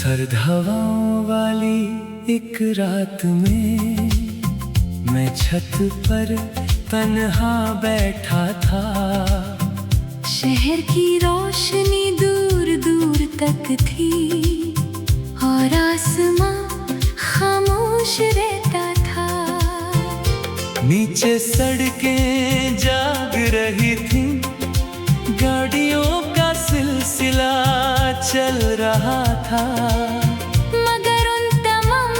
सर्द हवाओं वाली एक रात में मैं छत पर तन्हा बैठा था। शहर की रोशनी दूर दूर तक थी और आसमां खामोश रहता था। नीचे सड़कें जाग रही थी, गाड़ियों का सिलसिला चल रहा था। मगर उन तमाम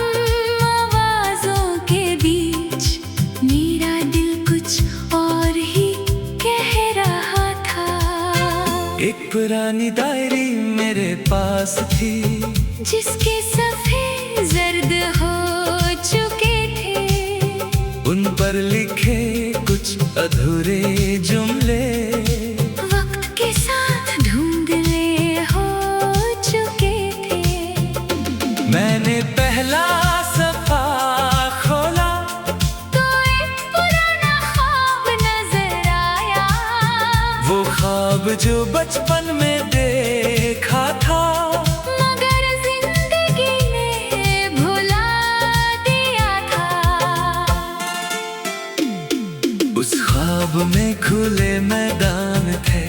आवाजों के बीच मेरा दिल कुछ और ही कह रहा था। एक पुरानी डायरी मेरे पास थी, जिसके सफ़े जर्द हो चुके थे। उन पर लिखे कुछ अधूरे जुमले वक्त के साथ धुंधले हो चुके थे। मैंने पहला सफ़ा खोला तो एक पुराना ख्वाब नजर आया। वो ख्वाब जो बचपन में देखा था, मगर जिंदगी ने भुला दिया था। उस ख्वाब में खुले मैदान थे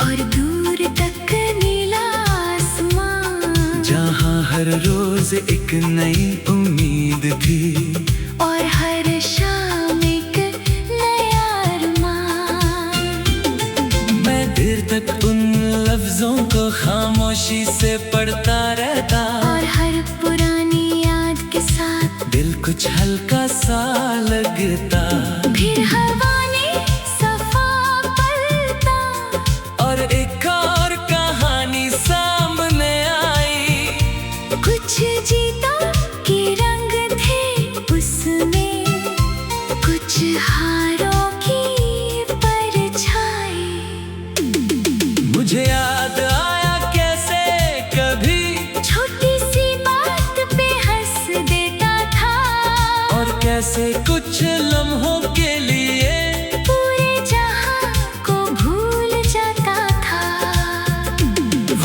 और दूर तक नीला आसमान, जहाँ हर रोज एक नई उम्मीद थी और हर शाम एक नया अरमान। मैं देर तक उन लफ्जों को खामोशी से पढ़ता रहता, और हर पुरानी याद के साथ दिल कुछ हल्का सा लगता। फिर हवा ने सफा पलटा और एक और कहानी सामने आई। कुछ जीता के रंग थे उसमें, कुछ हारों की परछाई। मुझे याद आया कैसे कभी छोटी सी बात पे हंस देता था, और कैसे कुछ लम्हों के लिए पूरे जहां को भूल जाता था।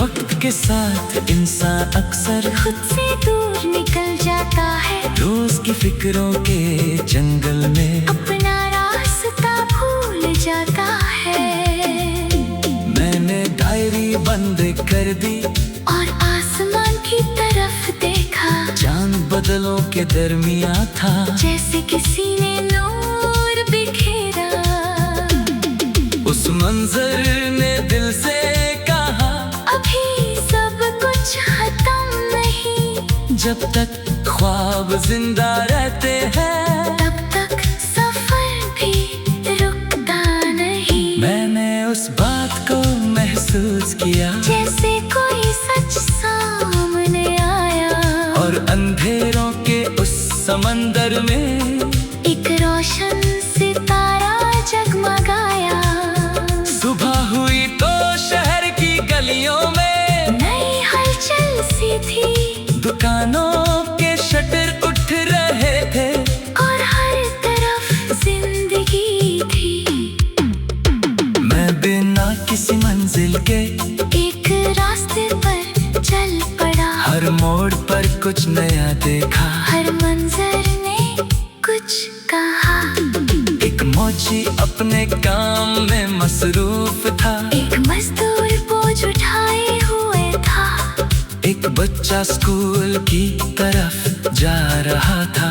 वक्त के साथ इंसान अक्सर खुद से दूर निकल जाता है, रोज की फिक्रों के जंगल में अपना रास्ता भूल जाता है। मैंने डायरी बंद कर दी और आसमान की तरफ देखा, चांद बदलों के दरमियां था। जैसे किसी ने नूर बिखेरा। उस मंजर ने दिल से कहा, अभी सब कुछ खत्म नहीं, जब तक ख्वाब जिंदा रहते हैं तब तक सफर भी रुकता नहीं। मैंने उस बात को महसूस किया, जैसे कोई सच सामने आया, और अंधेरों के उस समंदर में एक रोशन सितारा जगमगाया। सुबह हुई तो शहर की गलियों में नई हलचल सी थी, दुकानों के शटर उठ रहे थे, और हर तरफ जिंदगी थी। मैं बिना किसी मंजिल के एक रास्ते पर चल पड़ा, हर मोड़ पर कुछ नया देखा। हर मंजर ने कुछ कहा। एक मौजी अपने काम में मसरूफ था, एक मजदूर बोझ उठाए हुए था, एक बच्चा स्कूल की तरफ जा रहा था,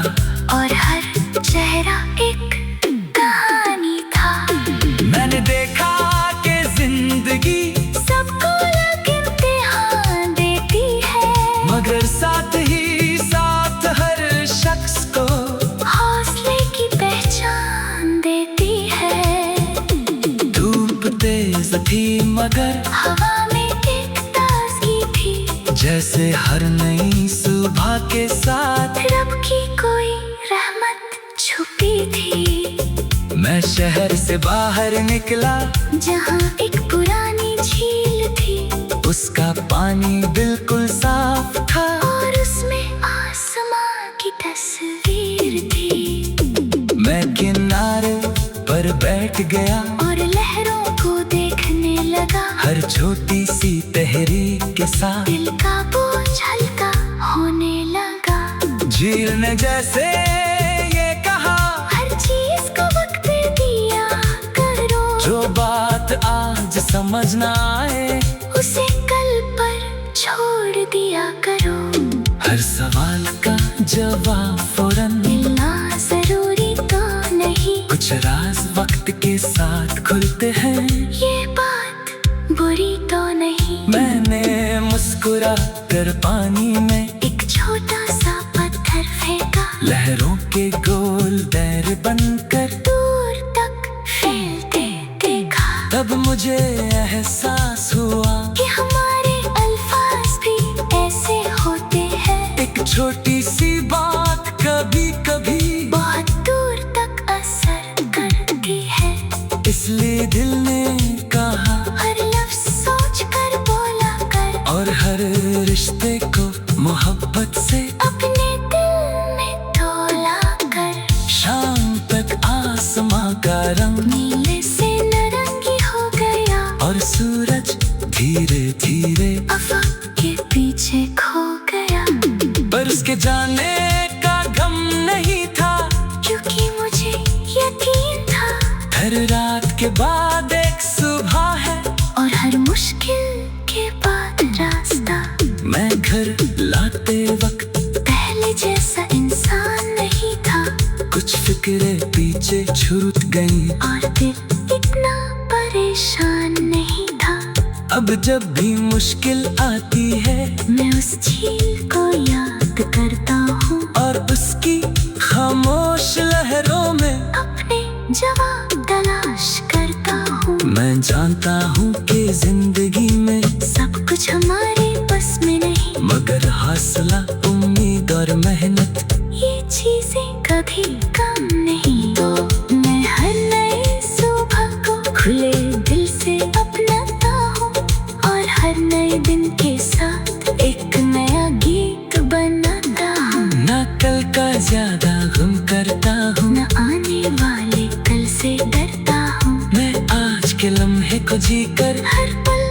और हर चेहरा एक कहानी था। मैंने देखा कि जिंदगी सबको अलग इम्तिहान देती है, मगर साथ ही साथ हर शख्स को हौसले की पहचान देती है। धूप तेज थी मगर हवा में एक ताजगी थी, जैसे हर नई सुबह के साथ रब की कोई रहमत छुपी थी। मैं शहर से बाहर निकला, जहाँ एक पुरानी झील थी, उसका पानी बिल्कुल साफ था, और उसमें आसमां की तस्वीर थी। मैं किनारे पर बैठ गया और लहरों को देखने लगा, हर छोटी सी तहरीक के साथ दिल का बोझ हल्का तूने जैसे ये कहा, हर चीज को वक्त दिया करो। जो बात आज समझ ना आए उसे कल पर छोड़ दिया करो। हर सवाल का जवाब फौरन मिलना जरूरी तो नहीं, कुछ राज वक्त के साथ खुलते हैं। ये बात बुरी तो नहीं। मैंने मुस्कुरा कर पानी में एक छोटा सा पत्थर फेंका, लहरों के गोल दैर बनकर दूर तक फैलते देखा। तब मुझे एहसास हुआ कि हमारे अल्फाज भी ऐसे होते हैं। एक छोटी सी बात कभी कभी बहुत दूर तक असर करती है। इसलिए दिल ने कहा, हर लफ्ज सोच कर बोला कर, और हर रिश्ते को मोहब्बत से अपने दिल में तोला कर। शाम तक आसमां का रंग नीले से नारंगी हो गया, और सूरज धीरे धीरे अफक के पीछे खो गया। पर उसके जाने का गम नहीं था, क्योंकि मुझे यकीन था हर रात के बाद एक सुबह है, और हर मुश्किल के बाद रास्ता। मैं घर लाते वक्त पहले जैसा इंसान नहीं था, कुछ फिक्रें पीछे छूट गई, और दिल इतना परेशान नहीं था। अब जब भी मुश्किल आती है मैं उस झील को याद करता हूँ, और उसकी खामोश लहरों में अपने जवाब तलाश करता हूँ। मैं जानता हूँ कि जिंदगी में सब कुछ हमारे बस में नहीं, मगर हौसला, उम्मीद और मेहनत ये चीजें कभी कम नहीं। तो मैं हर नए सुबह को खुले दिल से अपनाता हूँ, और हर नए दिन के साथ एक नया गीत बनाता हूँ। ना कल का ज्यादा गम करता हूँ, न आने वाले कल से डरता हूँ। मैं आज के लम्हे को जीकर हर पल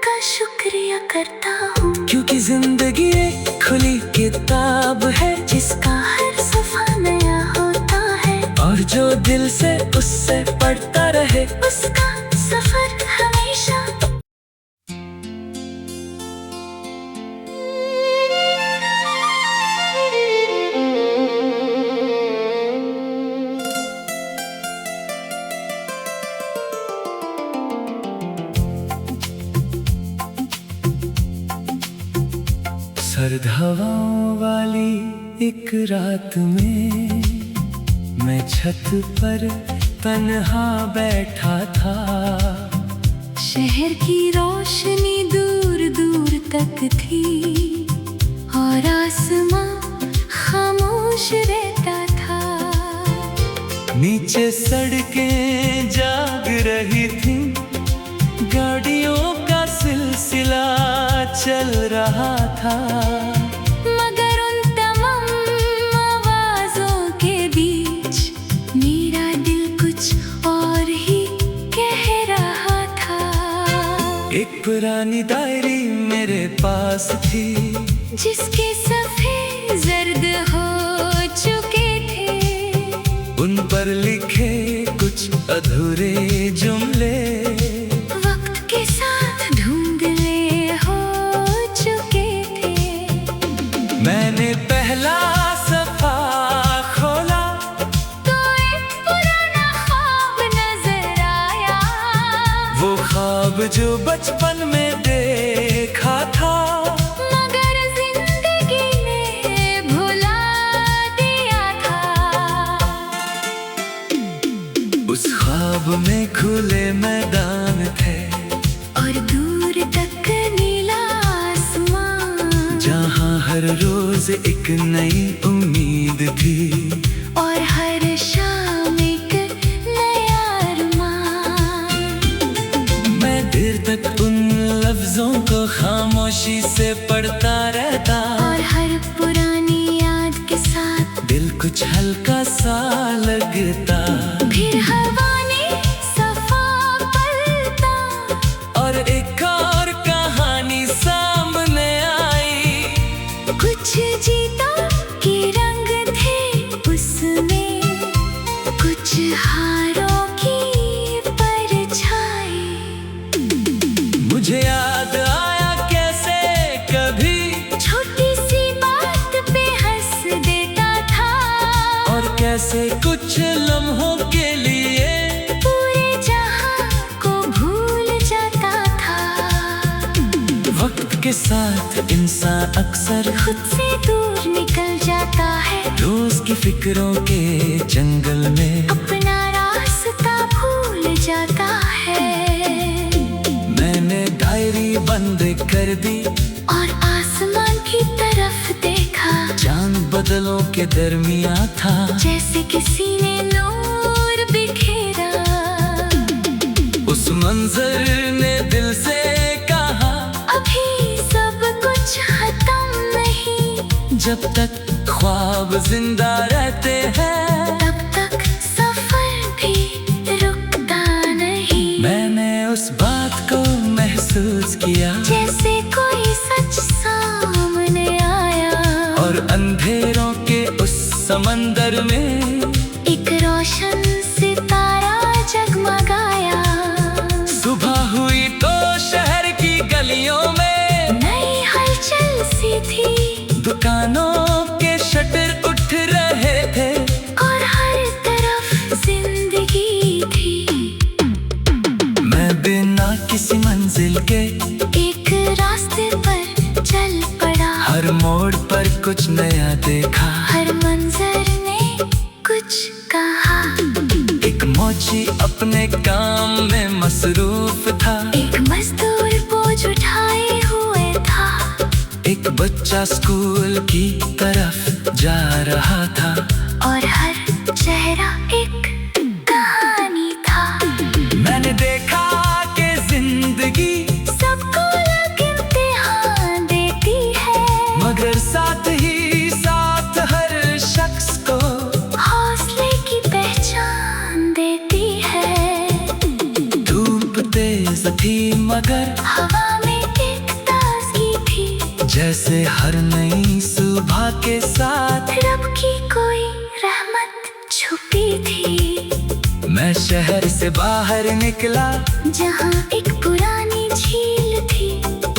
का शुक्रिया करता हूँ, क्योंकि जिंदगी एक खुली किताब है, जिसका हर सफा नया होता है। और जो दिल से उससे पढ़ता रहे उसका सफर हमेशा। सर्द हवाओं वाली एक रात में मैं छत पर तन्हा बैठा था। शहर की रोशनी दूर दूर तक थी, और आसमां खामोश रहता था। नीचे सड़कें जाग रही थी, गाड़ियों का सिलसिला चल रहा था। मगर उन तमाम आवाजों के बीच मेरा दिल कुछ और ही कह रहा था। एक पुरानी डायरी मेरे पास थी, जिसके सफ़े जर्द हो चुके थे। उन पर लिखे कुछ अधूरे जुमले वक्त के साथ धुंधले हो चुके थे। मैंने पहला सफा खोला तो एक पुराना ख्वाब नजर आया, वो ख्वाब जो बचपन में देखा था। मगर जिंदगी ने भुला दिया था। उस ख्वाब में खुले मैदान थे, और दूर तक नीला आसमान, जहाँ हर रोज एक नई उम्मीद थी, और हर शाम एक नया अरमान। मैं देर तक उन लफ्जों को खामोशी से पढ़ता रहता, और हर पुरानी याद के साथ दिल कुछ हल्का सा लगता। फिर हवा ने सफा पलटा, और एक और कहानी सामने आई, कुछ जीता के रंग थे मुझे याद आया कैसे कभी छोटी सी बात पे हंस देता था, और कैसे कुछ लम्हों के लिए पूरे जहां को भूल जाता था। वक्त के साथ इंसान अक्सर खुद से दूर निकल जाता है, रोज की फिक्रों के जंगल में अपना रास्ता भूल जाता है। मैंने डायरी बंद कर दी और आसमान की तरफ देखा, चांद बदलों के दरमियां था, जैसे किसी ने नूर बिखेरा। उस मंजर ने दिल से कहा अभी सब कुछ खत्म नहीं, जब तक ख्वाब जिंदा रहते हैं तब तक सफर भी रुकता नहीं। मैंने उस बात को महसूस किया, जैसे कोई सच सामने आया, और अंधेरों के उस समंदर में एक रोशन सितारा जगमगाया। सुबह हुई तो शहर की गलियों में नई हलचल सी थी, दुकानों के शटर उठ रहे थे, और हर तरफ जिंदगी थी। मैं बिना किसी मंजिल के एक रास्ते पर चल पड़ा, हर मोड़ पर कुछ नया देखा। हर मंजर ने कुछ कहा। एक मोची अपने काम में मसरूफ था, एक मजदूर बोझ उठाए हुए था, एक बच्चा स्कूल की तरफ जा रहा था, और हर चेहरा एक कहानी था। मैंने देखा कि जिंदगी सबको अलग इम्तिहान देती है, मगर साथ ही साथ हर शख्स को हौसले की पहचान देती है। धूप तेज थी मगर हवा में एक ताजगी थी, जैसे हर नई सुबह के साथ रब की कोई रहमत छुपी थी। मैं शहर से बाहर निकला, जहाँ एक पुरानी झील थी,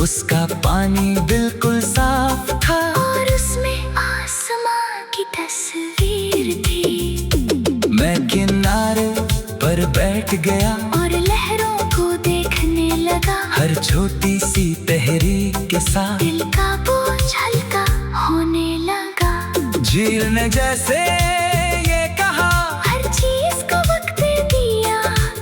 उसका पानी बिल्कुल साफ था, और उसमें आसमां की तस्वीर थी। मैं किनारे पर बैठ गया, और लहरों को देखने लगा, हर छोटी सी तहरीक के साथ दिल का बोझ हल्का होने लगा। झील ने जैसे ये कहा, हर चीज को वक्त दिया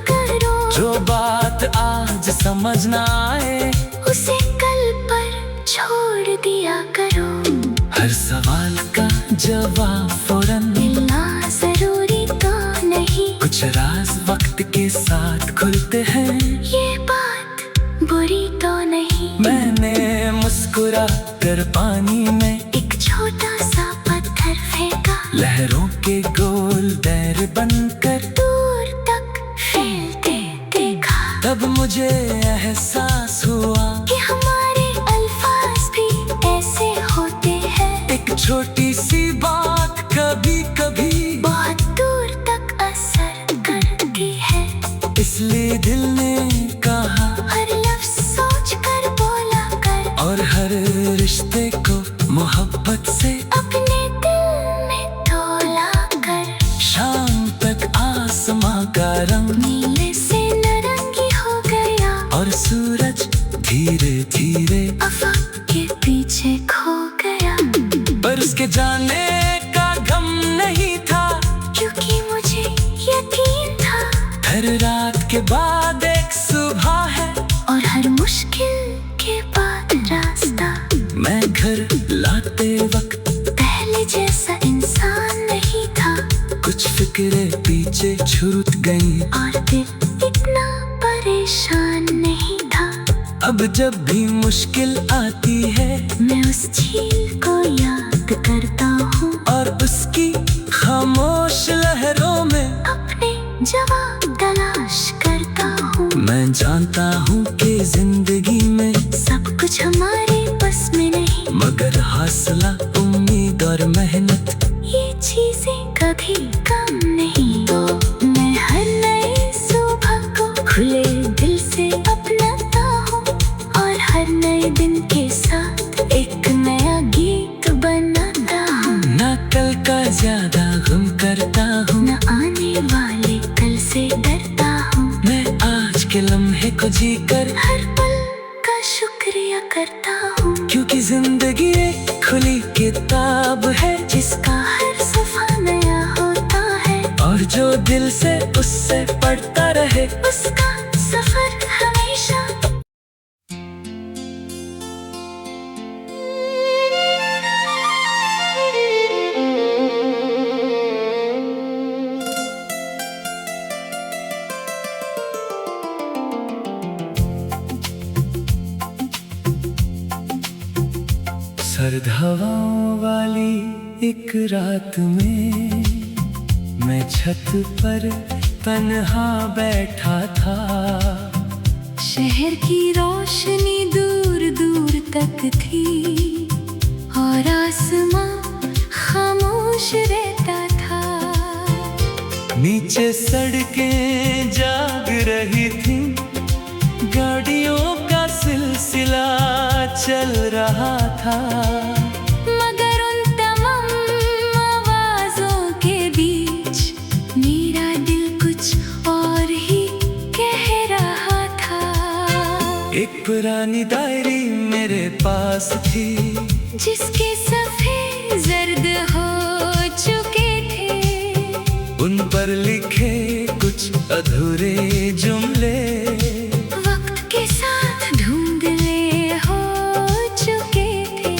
करो, जो बात आज समझ ना आए उसे कल पर छोड़ दिया करो। हर सवाल का जवाब फौरन मिलना जरूरी तो नहीं, कुछ राज वक्त के साथ खुलते हैं, ये बात बुरी तो नहीं। मैंने मुस्कुरा कर पानी में एक छोटा सा पत्थर फेंका, लहरों के गोल दायरे बनकर दूर तक फैलते देखा। तब मुझे एहसास हुआ कि हमारे अल्फाज भी ऐसे होते हैं, एक छोटी सी बात कभी कभी बहुत दूर तक असर करती है। इसलिए दिल ने कहा, हर लफ्ज सोच कर बोला कर, और हर रिश्ते को मोहब्बत से अपने दिल में तोला कर। शाम तक आसमां का रंग नीले से नारंगी हो गया, और सूरज धीरे धीरे अफक के पीछे खो गया। पर उसके जाने का गम नहीं था, क्योंकि मुझे यकीन था, हर रात के बाद एक सुबह है, और हर मुश्किल के बाद रास्ता। मैं घर लाते वक्त पहले जैसा इंसान नहीं था, कुछ फिक्रें पीछे छूट गई, और दिल इतना परेशान नहीं था। अब जब भी मुश्किल आती है, मैं उस झील को याद करता हूँ, और उसकी खामोश लहरों में अपने जवाब तलाश करता हूँ। मैं जानता हूँ कि जिंदगी में सब कुछ हमारे बस में नहीं, मगर हौसला, उम्मीद और मेहनत ये चीजें कभी कम नहीं। तो मैं हर नई सुबह को खुले दिल से अपनाता हूँ, नए दिन के साथ एक नया गीत बनाता हूँ। ना कल का ज्यादा गम करता हूँ, न आने वाले कल से डरता हूँ। मैं आज के लम्हे को जीकर हर पल का शुक्रिया करता हूँ, क्योंकि जिंदगी एक खुली किताब है जिसका हर सफा नया होता है। और जो दिल से उससे पढ़ता रहे उसका सफर हमेशा। सर्द हवाओं वाली एक रात में मैं छत पर तन्हा बैठा था। शहर की रोशनी दूर दूर तक थी और आसमां खामोश रहता था। नीचे सड़कें जाग रही थीं, गाड़ियों का सिलसिला चल रहा था। मगर उन तमाम आवाजों के बीच मेरा दिल कुछ और ही कह रहा था। एक पुरानी डायरी मेरे पास थी, जिसके सफ़े जर्द हो चुके थे। उन पर लिखे कुछ अधूरे जुमले वक्त के साथ धुंधले हो चुके थे।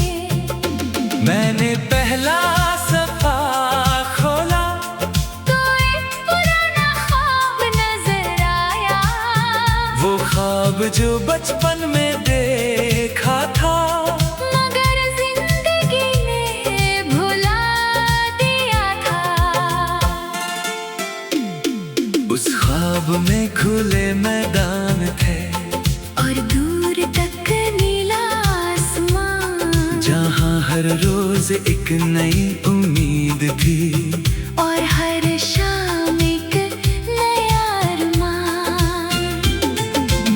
मैंने पहला सफा खोला तो एक पुराना ख्वाब नजर आया, वो ख्वाब जो बचपन में देखा था। मगर जिंदगी ने भुला दिया था। उस ख्वाब में खुले मैदान थे और दूर तक नीला आसमान, जहाँ हर रोज एक नई उम्मीद थी और हर शाम एक नया अरमान।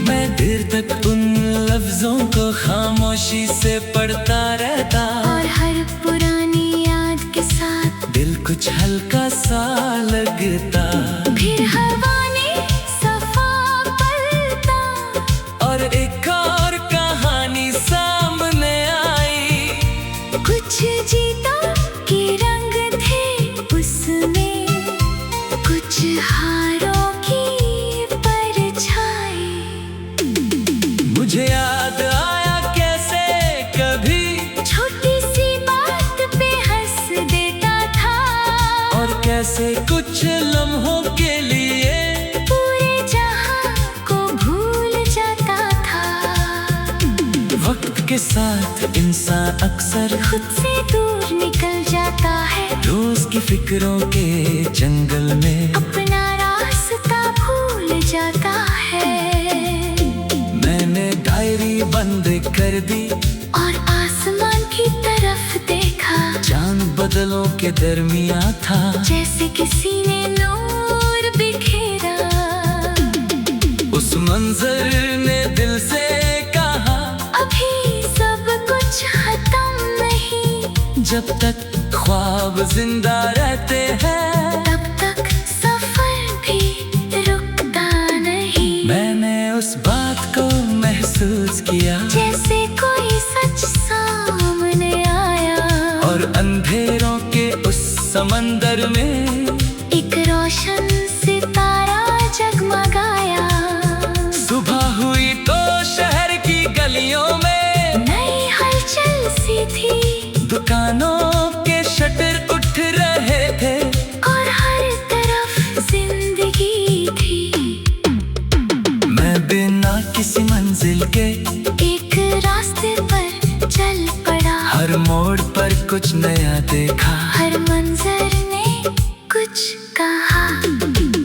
मैं देर तक उन लफ्जों को खामोशी से पढ़ता रहता, और हर पुरानी याद के साथ दिल कुछ हल्का सा लगता। फिर हवा ने सफा पलटा और एक और कहानी सामने आई। कुछ जीता के रंग थे उसमें, कुछ हारों की परछाई। मुझे याद आया कैसे कभी छोटी सी बात पे हंस देता था, और कैसे कुछ लम्हों के लिए पूरे जहां को भूल जाता था। वक्त के साथ इंसान अक्सर खुद से दूर निकल जाता है, रोज की फिक्रों के जंगल में अपना रास्ता भूल जाता है। मैंने डायरी बंद कर दी और आसमान की तरफ देखा, चांद बदलों के दरमिया था। जैसे किसी ने नूर बिखेरा। उस मंजर ने दिल से कहा, अभी सब कुछ खत्म नहीं, जब तक ख्वाब जिंदा रहते हैं तब तक सफर भी रुकता नहीं। मैंने उस बात को महसूस किया, जैसे कोई सच सामने आया, और अंधेरों के उस समंदर में एक रोशन सितारा जगमगाया। सुबह हुई तो शहर की गलियों में नई हलचल सी थी, दुकानों के शटर उठ रहे थे, और हर तरफ जिंदगी थी। मैं बिना किसी मंजिल के एक रास्ते पर चल पड़ा, हर मोड़ पर कुछ नया देखा। हर मंजर ने कुछ कहा।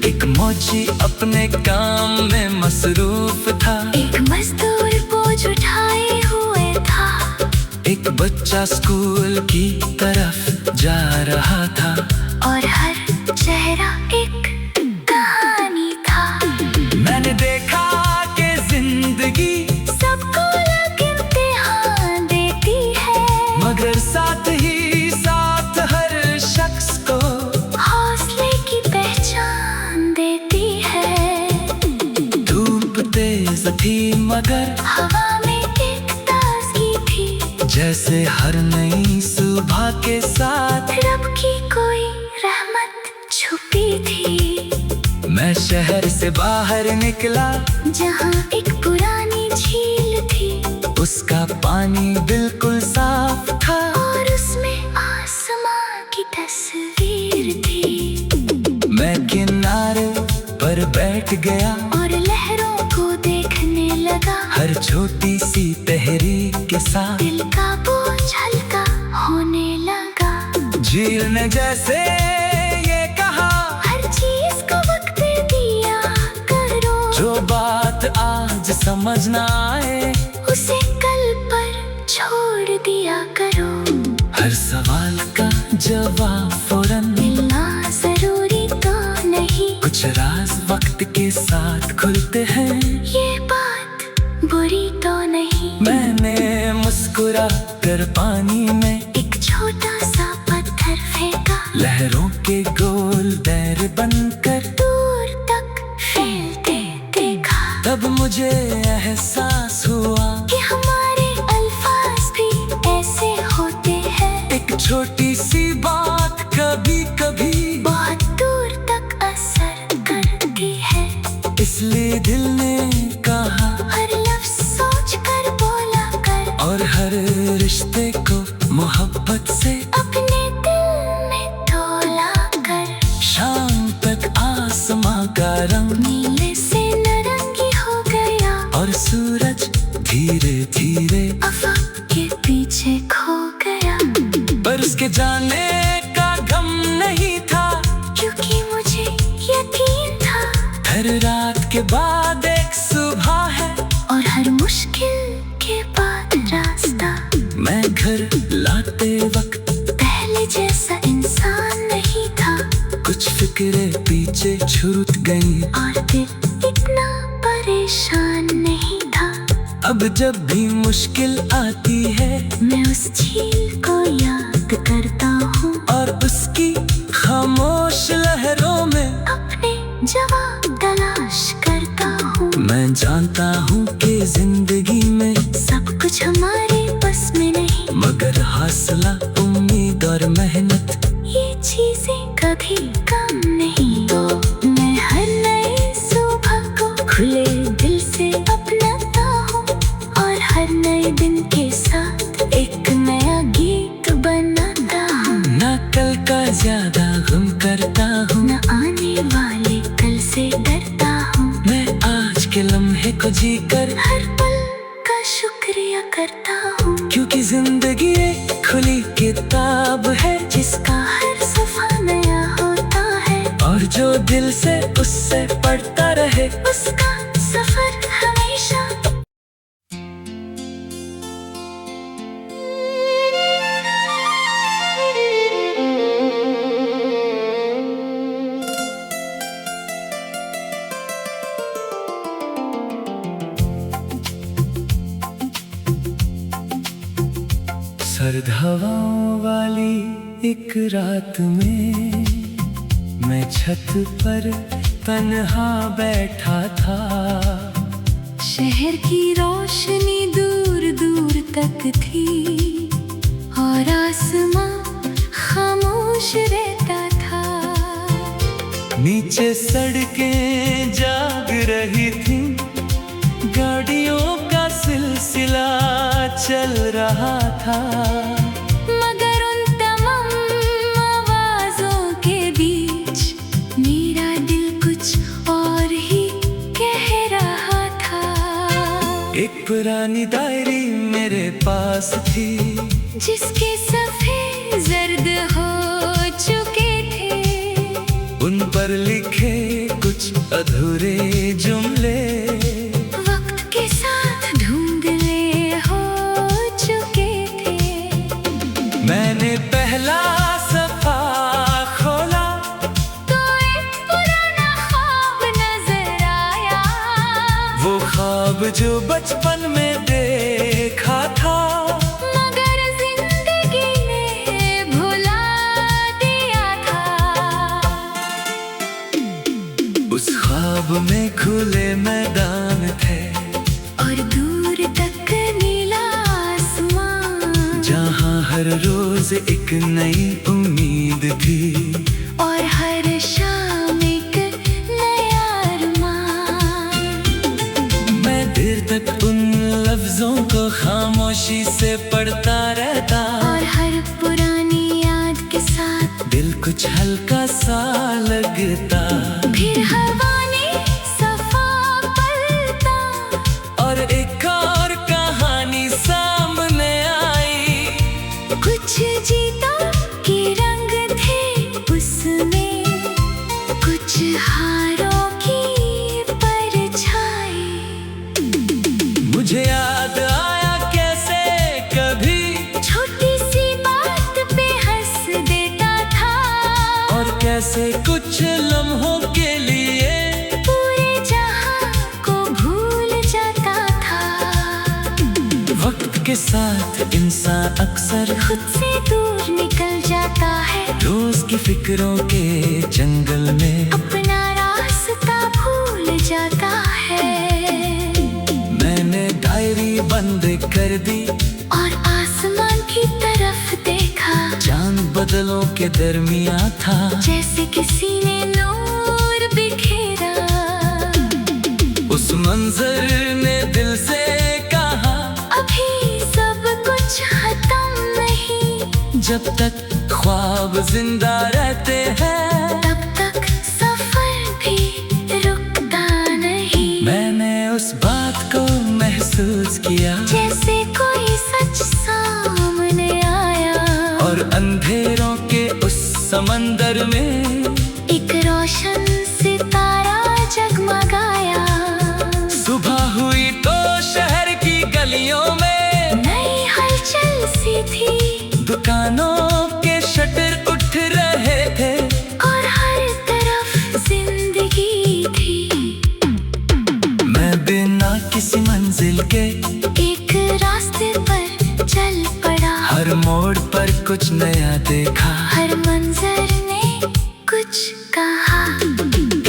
एक मौजी अपने काम में मसरूफ था, एक मजदूर बोझ उठाए हुए था, एक बच्चा स्कूल की तरफ जा रहा था, और हर चेहरा एक कहानी था। मैंने देखा कि जिंदगी सबको लग थी मगर हवा में एक ताजगी थी, जैसे हर नई सुबह के साथ रब की कोई रहमत छुपी थी। मैं शहर से बाहर निकला, जहाँ एक पुरानी झील थी, उसका पानी बिल्कुल साफ था और उसमें आसमां की तस्वीर थी। मैं किनारे पर बैठ गया और लहरों को देखने लगा, हर छोटी सी तहरीक के साथ दिल का बोझ हल्का होने लगा। झील ने जैसे ये कहा, हर चीज को वक्त दिया करो, जो बात आज समझ ना आए उसे कल पर छोड़ दिया करो। हर सवाल का जवाब फौरन मिलना जरूरी तो नहीं, कुछ राज वक्त के साथ खुलते हैं, ये बात बुरी तो नहीं। मैंने मुस्कुरा कर पानी में एक छोटा सा पत्थर फेंका, लहरों के गोल दायरे बनकर दूर तक फैलते देखा। तब मुझे एहसास हुआ कि हमारे अल्फाज भी ऐसे होते हैं, एक छोटी सी बात कभी कभी बहुत दूर तक असर करती है। इसलिए दिल ने कहा, हर लफ्ज सोच कर बोला कर, और हर रिश्ते को मोहब्बत से अपने दिल में तोला कर। शाम तक आसमां का रंग नीले से नारंगी हो गया, और सूरज धीरे धीरे अफक के पीछे खो गया। पर उसके जाने का गम नहीं था, क्योंकि मुझे यकीन था, हर रात के बाद एक सुबह है, और हर मुश्किल के बाद रास्ता। मैं घर लाते वक्त पहले जैसा इंसान नहीं था, कुछ फिक्रें पीछे छूट गई, और दिल इतना परेशान नहीं था। अब जब भी मुश्किल आती है मैं उस झील को याद करता हूँ, और उसकी खामोश लहरों में अपने जवाब तलाश करता हूँ। मैं जानता हूँ कि जिंदगी में सब कुछ हमारे बस में नहीं, मगर हौसला, उम्मीद और मेहनत ये चीजें कभी कम नहीं। तो मैं हर नई सुबह को खुले दिल से अपनाता हूँ, और हर नए दिन के साथ एक नया गीत बनाता हूँ। ना कल का ज्यादा गम करता हूँ, न आने वाले कल से डरता हूँ, मैं आज के लम्हे को जीकर हर पल का शुक्रिया करता हूँ। क्योंकि जिंदगी एक खुली किताब है, जिसका हर सफा नया होता है, और जो दिल से उससे पढ़ता रहे उसका सफर हमेशा। सर्द हवाओं वाली एक रात में मैं छत पर तन्हा बैठा था, शहर की रोशनी दूर दूर तक थी, और आसमां खामोश रहता था। नीचे सड़कें जाग रही थीं, गाड़ियों का सिलसिला चल रहा था, मगर उन तमाम आवाजों के बीच मेरा दिल कुछ और ही कह रहा था। एक पुरानी डायरी मेरे पास थी, जिसके सफ़े जर्द हो चुके थे, उन पर लिखे कुछ अधूरे जुमले वक्त के साथ धुंधले हो चुके थे। मैंने पहला सफा खोला तो एक पुराना ख्वाब नजर आया, वो ख्वाब जो बचपन में देखा था, मगर जिंदगी ने भुला दिया था। उस ख्वाब में खुले मैदान थे, रोज एक नई उम्मीद थी, और हर शाम एक नया अरमान। मैं देर तक उन लफ्जों को खामोशी से पढ़ता रहता, और हर पुरानी याद के साथ दिल कुछ हल्का सा लगता। फिर हवा ने सफा पलटा, और एक और कहानी सामने आई। कुछ जीता के रंग थे उसमें, कुछ हारों की परछाई। मुझे याद आया कैसे कभी छोटी सी बात पे हंस देता था, और कैसे कुछ लम्हों के लिए पूरे जहां को भूल जाता था। वक्त के साथ इंसान अक्सर खुद से दूर निकल जाता है, रोज की फिक्रों के जंगल में अपना रास्ता भूल जाता है। मैंने डायरी बंद कर दी, और आसमान की तरफ देखा, चांद बदलों के दरमियां था। जैसे किसी ने नूर बिखेरा। उस मंजर ने दिल से कहा, अभी सब कुछ खत्म नहीं, जब तक ख्वाब जिंदा रहते हैं तब तक सफर भी रुकता नहीं। मैंने उस बात को महसूस किया, जैसे कोई सच सामने आया, और अंधेरों के उस समंदर में एक रोशन सितारा जगमगाया। सुबह हुई तो शहर की गलियों में नई हलचल सी थी, दुकानों के शटर उठ रहे थे, और हर तरफ जिंदगी थी। मैं बिना किसी मंजिल के एक रास्ते पर चल पड़ा, हर मोड़ पर कुछ नया देखा। हर मंजर ने कुछ कहा।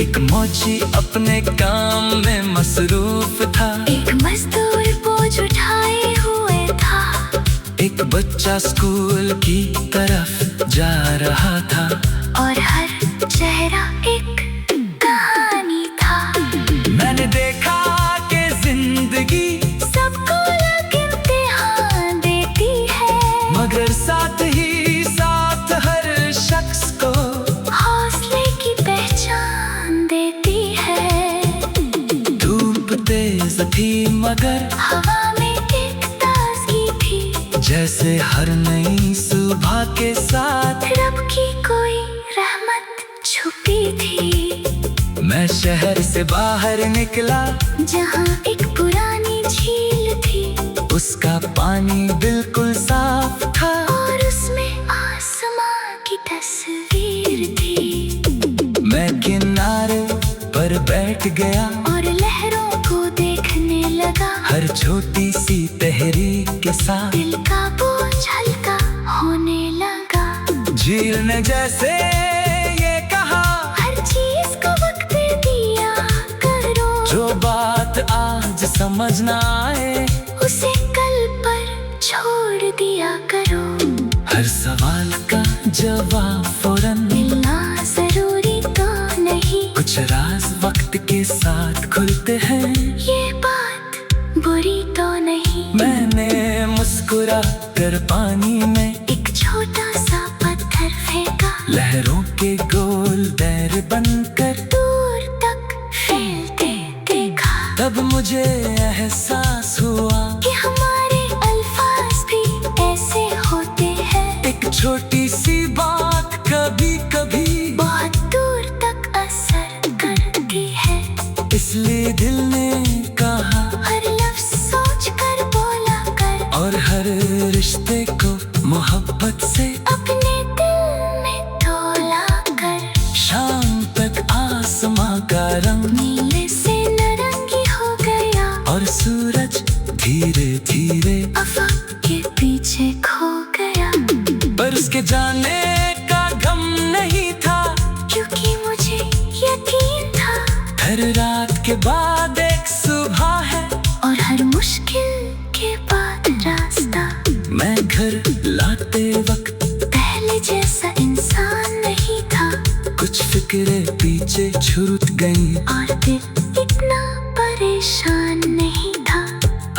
एक मौजी अपने काम में मसरूफ था, एक मजदूर बोझ उठाए हुए था, एक बच्चा स्कूल की तरफ जा रहा था, और हर चेहरा एक कहानी था। मैंने देखा कि जिंदगी सबको अलग इम्तिहान देती है, मगर साथ ही साथ हर शख्स को हौसले की पहचान देती है। धूप तेज थी मगर हवा में एक ताजगी थी, जैसे हर नई सुबह के साथ रब की कोई रहमत छुपी थी। मैं शहर से बाहर निकला, जहाँ एक पुरानी झील थी, उसका पानी बिल्कुल साफ था, और उसमें आसमां की तस्वीर थी। मैं किनारे पर बैठ गया, और लहरों को देखने लगा, हर छोटी सी तहरीक के साथ दिल का बोझ हल्का होने लगा। झील ने जैसे ये कहा, हर चीज को वक्त दिया करो, जो बात आज समझ ना आए उसे कल पर छोड़ दिया करो। हर सवाल का जवाब फौरन मिलना जरूरी तो नहीं, कुछ राज वक्त के साथ खुलते हैं, ये बात बुरी तो नहीं। मैंने मुस्कुरा कर पानी में एक छोटा सा पत्थर फेंका, लहरों के गोल दैर बनकर दूर तक फैलते देखा। तब मुझे एहसास हुआ कि हमारे अल्फाज भी ऐसे होते हैं, एक छोटी सी बात कभी कभी बहुत दूर तक असर करती है। इसलिए दिल ने कहा, हर लफ्ज सोच कर बोला कर, और हर रिश्ते को मोहब्बत से अपने दिल में तोला कर। शाम तक आसमां का रंग नीले से नारंगी हो गया, और सूरज धीरे धीरे अफक के पीछे खो गया। पर उसके जाने का गम नहीं था, क्योंकि मुझे यकीन था, हर रात के बाद एक सुबह है, और हर मुश्किल के बाद रास्ता। मैं घर लाते वक्त गई और दिल इतना परेशान नहीं था।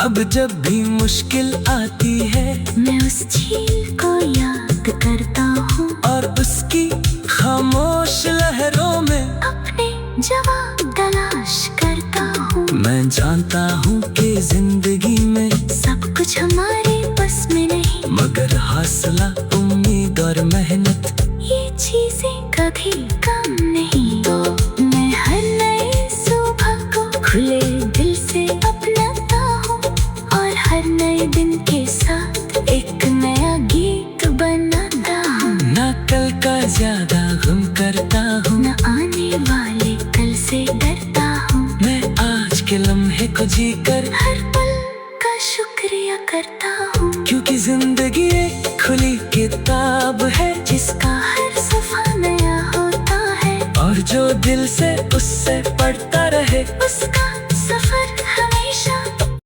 अब जब भी मुश्किल आती है मैं उस झील को याद करता हूँ और उसकी खामोश लहरों में अपने जवाब तलाश करता हूँ। मैं जानता हूँ कि जिंदगी में सब कुछ हमारे बस में नहीं, मगर हौसला, उम्मीद और मेहनत ये चीजें कभी कम नहीं। तो मैं हर नई सुबह को खुले दिल से अपनाता हूँ और हर नए दिन के साथ एक नया गीत बनाता हूँ। ना कल का ज्यादा गम करता हूँ, न आने वाले कल से डरता हूँ। मैं आज के लम्हे को जीकर हर पल का शुक्रिया करता हूँ, क्योंकि जिंदगी एक खुली किताब है जिसका हर सफा नया होता है और जो दिल से उससे पढ़ता रहे उसका